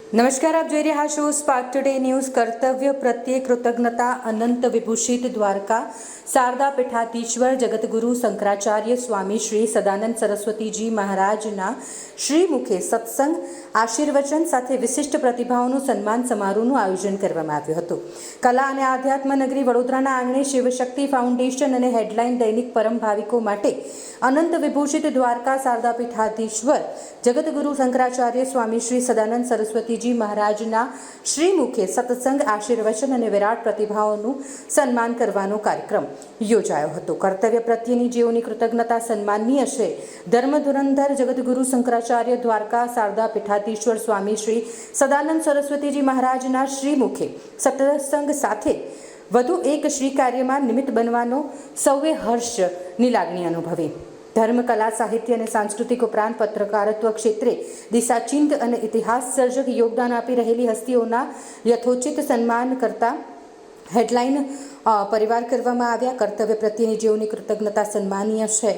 નમસ્કાર, આપ જોઈ રહ્યા છો સ્પાર્ક ટુડે ન્યૂઝ। કર્તવ્ય પ્રત્યે કૃતજ્ઞતા અનંત વિભૂષિત દ્વારકા શારદા પીઠાધીશ્વર જગતગુરુ શંકરાચાર્ય સ્વામી શ્રી સદાનંદ સરસ્વતીજી મહારાજના શ્રીમુખે સત્સંગ આશીર્વચન સાથે વિશિષ્ટ પ્રતિભાઓનું સન્માન સમારોહનું આયોજન કરવામાં આવ્યું હતું। કલા અને આધ્યાત્મ નગરી વડોદરાના આંગણે શિવશક્તિ ફાઉન્ડેશન અને હેડલાઇન દૈનિક પરમ ભાવિકો માટે અનંત વિભૂષિત દ્વારકા શારદા પીઠાધીશ્વર જગતગુરુ શંકરાચાર્ય સ્વામી શ્રી સદાનંદ સરસ્વતીજી મહારાજના શ્રીમુખે સત્સંગ આશીર્વચન અને વિરાટ પ્રતિભાઓનું સન્માન કરવાનો કાર્યક્રમ યોજાયો હતો। કર્તવ્ય પ્રત્યેની જેઓની કૃતજ્ઞતા સન્માનનીય છે, ધર્મ ધુરંધર જગતગુરુ શંકરાચાર્ય દ્વારકા શારદા પીઠાધીશ્વર સ્વામી શ્રી સદાનંદ સરસ્વતીજી મહારાજના શ્રીમુખે સત્સંગ સાથે વધુ એક શ્રી કાર્યમાં નિમિત્ત બનવાનો સૌએ હર્ષની લાગણી અનુભવી। ધર્મ, કલા, સાહિત્ય અને સાંસ્કૃતિક ઉપરાંત પત્રકારત્વ ક્ષેત્રે દિશાચિંત અને ઇતિહાસ સર્જક યોગદાન આપી રહેલી હસ્તીઓના યથોચિત સન્માન કરતા હેડલાઇન પરિવાર કરવામાં આવ્યા। કર્તવ્ય પ્રત્યેની જેઓની કૃતજ્ઞતા સન્માનીય છે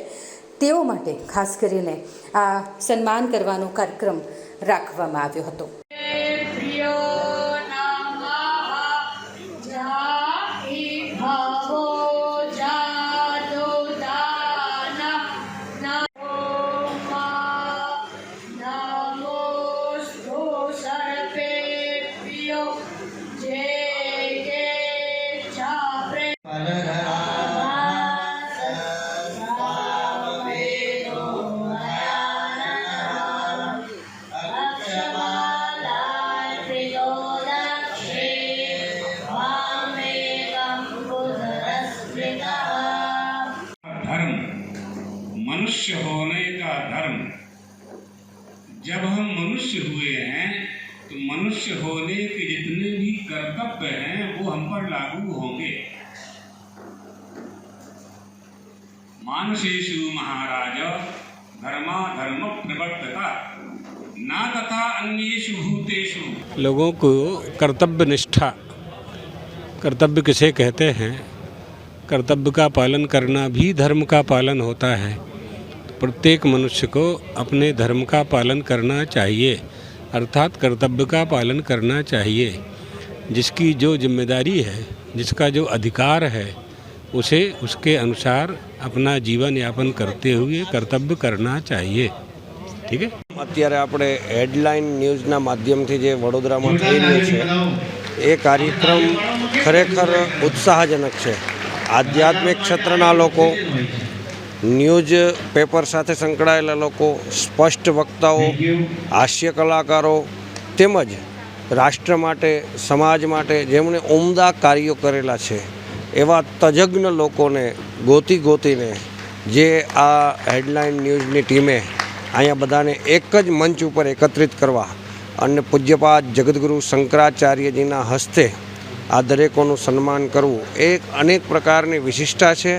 તેઓ માટે ખાસ કરીને આ સન્માન કરવાનો કાર્યક્રમ રાખવામાં આવ્યો હતો। मनुष्य होने का धर्म। जब हम मनुष्य हुए हैं तो मनुष्य होने के जितने भी कर्तव्य हैं वो हम पर लागू होंगे। मानुषेषु महाराज धर्मा धर्म प्रवर्तता ना तथा अन्येषु भूतेषु। लोगों को कर्तव्य निष्ठा, कर्तव्य किसे कहते हैं, कर्तव्य का पालन करना भी धर्म का पालन होता है। प्रत्येक मनुष्य को अपने धर्म का पालन करना चाहिए, अर्थात कर्तव्य का पालन करना चाहिए। जिसकी जो जिम्मेदारी है, जिसका जो अधिकार है, उसे उसके अनुसार अपना जीवन यापन करते हुए कर्तव्य करना चाहिए। ठीक है। અત્યારે આપણે હેડલાઇન ન્યૂઝના માધ્યમથી જે વડોદરામાં થઈ રહ્યો છે એ કાર્યક્રમ ખરેખર ઉત્સાહજનક છે। આધ્યાત્મિક ક્ષેત્રના લોકો, ન્યૂઝ પેપર સાથે સંકળાયેલા લોકો, સ્પષ્ટ વક્તાઓ, હાસ્ય કલાકારો તેમજ રાષ્ટ્ર માટે, સમાજ માટે જેમણે ઉમદા કાર્યો કરેલા છે એવા તજજ્ઞ લોકોને ગોતીને જે આ હેડલાઇન ન્યૂઝની ટીમે અહીંયા બધાને એક જ મંચ ઉપર એકત્રિત કરવા અને પૂજ્યપાદ જગતગુરુ શંકરાચાર્યજીના હસ્તે આ દરેકોનું સન્માન કરવું એક અનેક પ્રકારની વિશિષ્ટતા છે।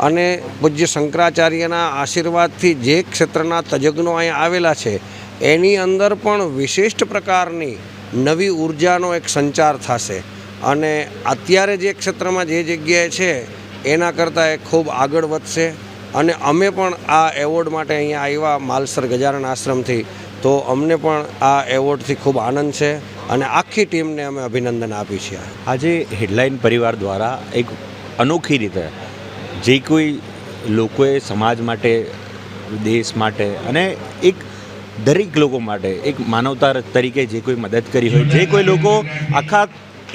અને પૂજ્ય શંકરાચાર્યના આશીર્વાદથી જે ક્ષેત્રના તજજ્ઞો અહીંયા આવેલા છે એની અંદર પણ વિશિષ્ટ પ્રકારની નવી ઉર્જાનો એક સંચાર થશે અને અત્યારે જે ક્ષેત્રમાં જે જગ્યાએ છે એના કરતાં એ ખૂબ આગળ વધશે। અને અમે પણ આ એવોર્ડ માટે અહીંયા આવ્યા માલસર ગજાનન આશ્રમથી, તો અમને પણ આ એવોર્ડથી ખૂબ આનંદ છે અને આખી ટીમને અમે અભિનંદન આપી છે। આજે હેડલાઇન પરિવાર દ્વારા એક અનોખી રીતે જે કોઈ લોકોએ સમાજ માટે, દેશ માટે અને એક દરેક લોકો માટે એક માનવતા તરીકે જે કોઈ મદદ કરી હોય, જે કોઈ લોકો આખા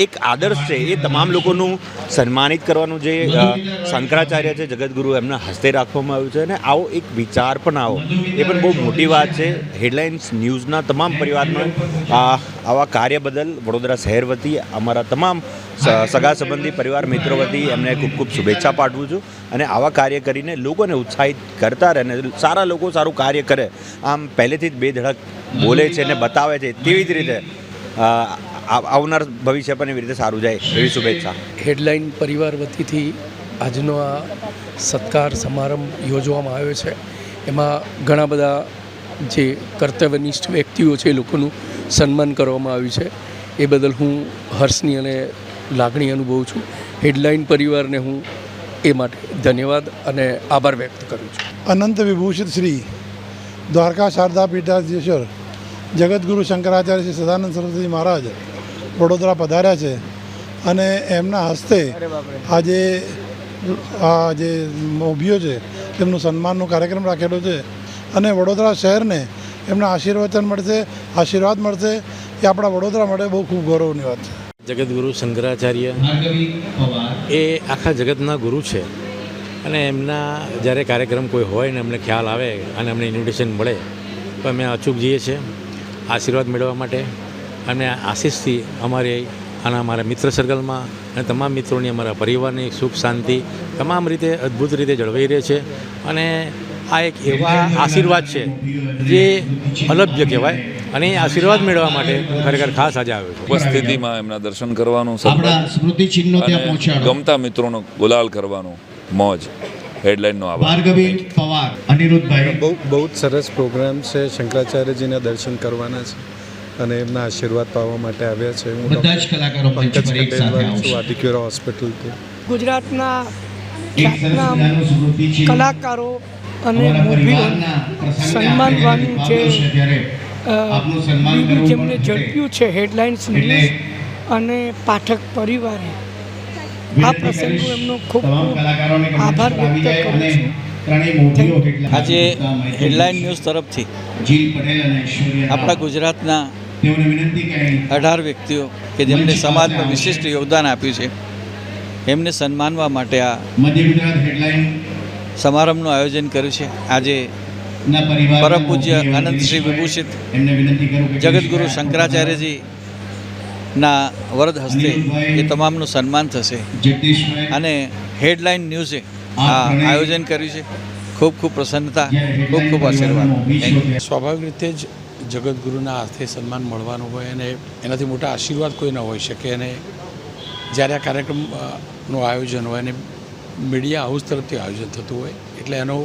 એક આદર્શ છે એ તમામ લોકોનું સન્માનિત કરવાનું જે શંકરાચાર્ય છે જગતગુરુ એમના હસ્તે રાખવામાં આવ્યું છે અને આવો એક વિચાર પણ આવો એ પણ બહુ મોટી વાત છે। હેડલાઇન્સ ન્યૂઝના તમામ પરિવારમાં આવા કાર્ય બદલ વડોદરા શહેર વતી અમારા તમામ સગા સંબંધી પરિવાર મિત્રો વતી એમને ખૂબ ખૂબ શુભેચ્છા પાઠવું છું અને આવા કાર્ય કરીને લોકોને ઉત્સાહિત કરતા રહે અને સારા લોકો સારું કાર્ય કરે, આમ પહેલેથી જ બે ધડક બોલે છે અને બતાવે છે, તેવી જ રીતે આવનાર ભવિષ્ય પણ એવી રીતે સારું જાય એવી શુભેચ્છા। હેડલાઇન પરિવાર વતીથી આજનો આ સત્કાર સમારંભ યોજવામાં આવ્યો છે। એમાં ઘણા બધા જે કર્તવ્યનિષ્ઠ વ્યક્તિઓ છે એ લોકોનું સન્માન કરવામાં આવ્યું છે। એ બદલ હું હર્ષની અને લાગણી અનુભવું છું। હેડલાઇન પરિવારને હું એ માટે ધન્યવાદ અને આભાર વ્યક્ત કરું છું। અનંત વિભૂષિત શ્રી દ્વારકા શારદા પીઠાધીશ્વર જગતગુરુ શંકરાચાર્ય શ્રી સદાનંદ સરસ્વતી મહારાજ વડોદરા પધાર્યા છે અને એમના હસ્તે આજે આ જે મોભીઓ છે તેમનું સન્માનનો કાર્યક્રમ રાખેલો છે અને વડોદરા શહેરને એમના આશીર્વાદ મળશે એ આપણા વડોદરા માટે બહુ ખૂબ ગૌરવની વાત છે. જગતગુરુ શંકરાચાર્ય એ આખા જગતના ગુરુ છે અને એમના જ્યારે કાર્યક્રમ કોઈ હોય ને અમને ખ્યાલ આવે અને અમને ઇન્વિટેશન મળે તો અમે અચૂક જઈએ છીએ આશીર્વાદ મેળવવા માટે. અને આશીષથી અમારા મિત્ર સર્કલમાં અને તમામ મિત્રોની અમારા પરિવારની સુખ શાંતિ તમામ રીતે અદ્ભુત રીતે જળવાઈ રહે છે. અને આ એક એવા આશીર્વાદ છે જે અલભ્ય કહેવાય અને એ આશીર્વાદ મેળવવા માટે ખરેખર ખાસ આજે આવ્યો છું. ઉપસ્થિતિમાં એમના દર્શન કરવાનું, અને ગમતા મિત્રોનો ગુલાલ કરવાનું મોજ. હેડલાઇનનો આભાર. બહુ જ સરસ પ્રોગ્રામ છે. શંકરાચાર્યજીના દર્શન કરવાના છે અને એમના આશીર્વાદ પાવા માટે આવ્યા છે. હું પંકજ ખંડેલવાલ છું, આદિક્યુરા હોસ્પિટલથી. ગુજરાતના ખ્યાતનામ કલાકારો અને મૂવીઓને સન્માનવાનું જે જેમને ઝડપ્યું છે હેડલાઇન્સ ન્યૂઝ અને પાઠક પરિવારે, આ પ્રસંગે એમનો ખૂબ આભાર વ્યક્ત કરું છું. આજે હેડલાઇન ન્યૂઝ તરફથી આપણા ગુજરાતના 18 વ્યક્તિઓ કે જેમણે સમાજમાં વિશિષ્ટ યોગદાન આપ્યું છે એમને સન્માનવા માટે આ સમારંભનું આયોજન કર્યું છે. આજે પરમ પૂજ્ય આનંદ શ્રી વિભૂષિત જગતગુરુ શંકરાચાર્યજીના વરદ હસ્તે એ તમામનું સન્માન થશે અને હેડલાઇન ન્યૂઝે આ આયોજન કર્યું છે. ખૂબ ખૂબ પ્રસન્નતા, ખૂબ ખૂબ આશીર્વાદ. સ્વાભાવિક રીતે જ જગતગુરુના હાથે સન્માન મળવાનું હોય અને એનાથી મોટા આશીર્વાદ કોઈ ન હોઈ શકે. અને જ્યારે આ કાર્યક્રમનું આયોજન હોય અને મીડિયા હાઉસ તરફથી આયોજન થતું હોય એટલે એનો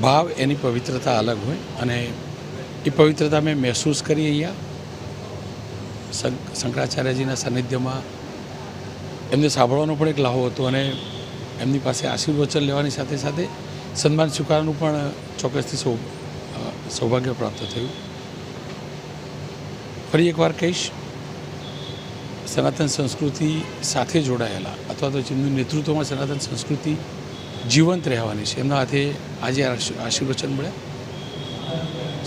ભાવ, એની પવિત્રતા અલગ હોય અને એ પવિત્રતા મેં મહેસૂસ કરી અહીંયા શંકરાચાર્યજીના સાનિધ્યમાં. એમને સાંભળવાનો પણ એક લાહો હતો અને એમની પાસે આશીર્વચન લેવાની સાથે સાથે સન્માન સ્વીકારવાનું પણ ચોક્કસથી સૌભાગ્ય પ્રાપ્ત થયું. ફરી એકવાર કહીશ, સનાતન સંસ્કૃતિ સાથે જોડાયેલા અથવા તો જેમનું નેતૃત્વમાં સનાતન સંસ્કૃતિ જીવંત રહેવાની છે એમના હાથે આજે આશીર્વચન મળ્યા.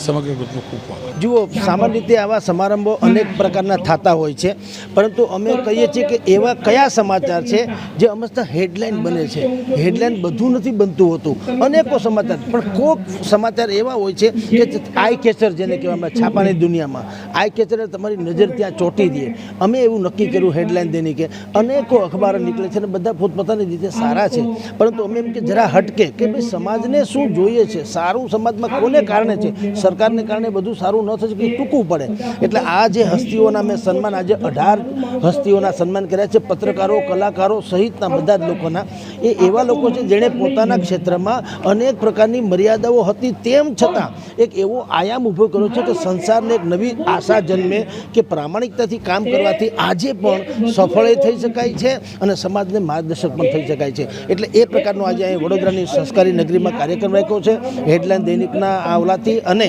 સમગ્ર ગ્રુપનો ખૂબ આભાર. જુઓ, સામાન્ય રીતે આવા સમારંભો અનેક પ્રકારના થતા હોય છે, પરંતુ અમે કહીએ છીએ કે એવા કયા સમાચાર છે જે હંમેશા હેડલાઇન બને છે. હેડલાઇન બધું નથી બનતું હોતું, અનેકો સમાચાર, પણ કોઈક સમાચાર એવા હોય છે કે આઈ કેચર, જેને કહેવામાં છાપાની દુનિયામાં આઈ કેચર તમારી નજર ત્યાં ચોંટી દે. અમે એવું નક્કી કર્યું હેડલાઇન દેની કે અનેકો અખબારો નીકળે છે અને બધા પોતપોતાની રીતે સારા છે, પરંતુ અમે એમ કે જરા હટકે કે ભાઈ સમાજને શું જોઈએ છે, સારું સમાજમાં કોને કારણે છે, સરકારને કારણે બધું સારું ન થશે કે ટૂંકું પડે. એટલે આ જે હસ્તીઓના મેં સન્માન, આજે 18 હસ્તીઓના સન્માન કર્યા છે, પત્રકારો, કલાકારો સહિતના બધા જ લોકોના. એ એવા લોકો છે જેણે પોતાના ક્ષેત્રમાં અનેક પ્રકારની મર્યાદાઓ હતી તેમ છતાં એક એવો આયામ ઊભો કર્યો છે કે સંસારને એક નવી આશા જન્મે કે પ્રામાણિકતાથી કામ કરવાથી આજે પણ સફળ થઈ શકાય છે અને સમાજને માર્ગદર્શક પણ થઈ શકાય છે. એટલે એ પ્રકારનો આજે અહીં વડોદરાની સંસ્કારી નગરીમાં કાર્યક્રમ રાખ્યો છે હેડલાઇન દૈનિકના આવલાથી. અને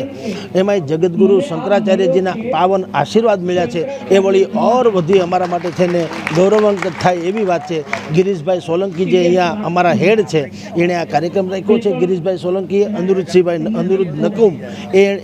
એમાંય જગતગુરુ શંકરાચાર્યજીના પાવન આશીર્વાદ મળ્યા છે એ વળી ઓર વધી અમારા માટે થઈને ગૌરવાન્વિત થાય એવી વાત છે. ગિરીશભાઈ સોલંકી જે અહીંયા અમારા હેડ છે એણે આ કાર્યક્રમ રાખ્યો છે. ગિરીશભાઈ સોલંકીએ, અનિરુદ્ધ નકુમ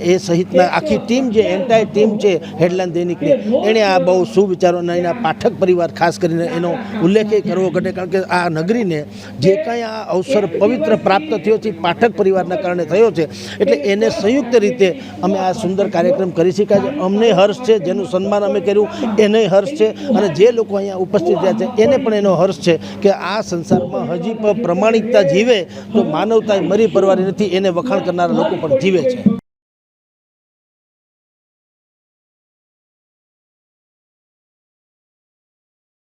એ સહિતના આખી ટીમ, જે એન્ટાયર ટીમ છે હેડલાઇન દૈનિકની, એણે આ બહુ સુવિચારો અને એના પાઠક પરિવાર ખાસ કરીને એનો ઉલ્લેખ કરવો ઘટે. કારણ કે આ નગરીને જે કાંઈ આ અવસર પવિત્ર પ્રાપ્ત થયો છે પાઠક પરિવારના કારણે થયો છે. એટલે એને સંયુક્ત રીતે અમે આ સુંદર કાર્યક્રમ કરી શક્યા છે. અમને હર્ષ છે, જેનું સન્માન અમે કર્યું એને હર્ષ છે, અને જે લોકો અહીંયા ઉપસ્થિત રહ્યા છે એને પણ એનો હર્ષ છે કે આ સંસારમાં હજી પણ પ્રમાણિકતા જીવે તો માનવતા મરી પરવાની નથી, એને વખાણ કરનારા લોકો પણ જીવે છે.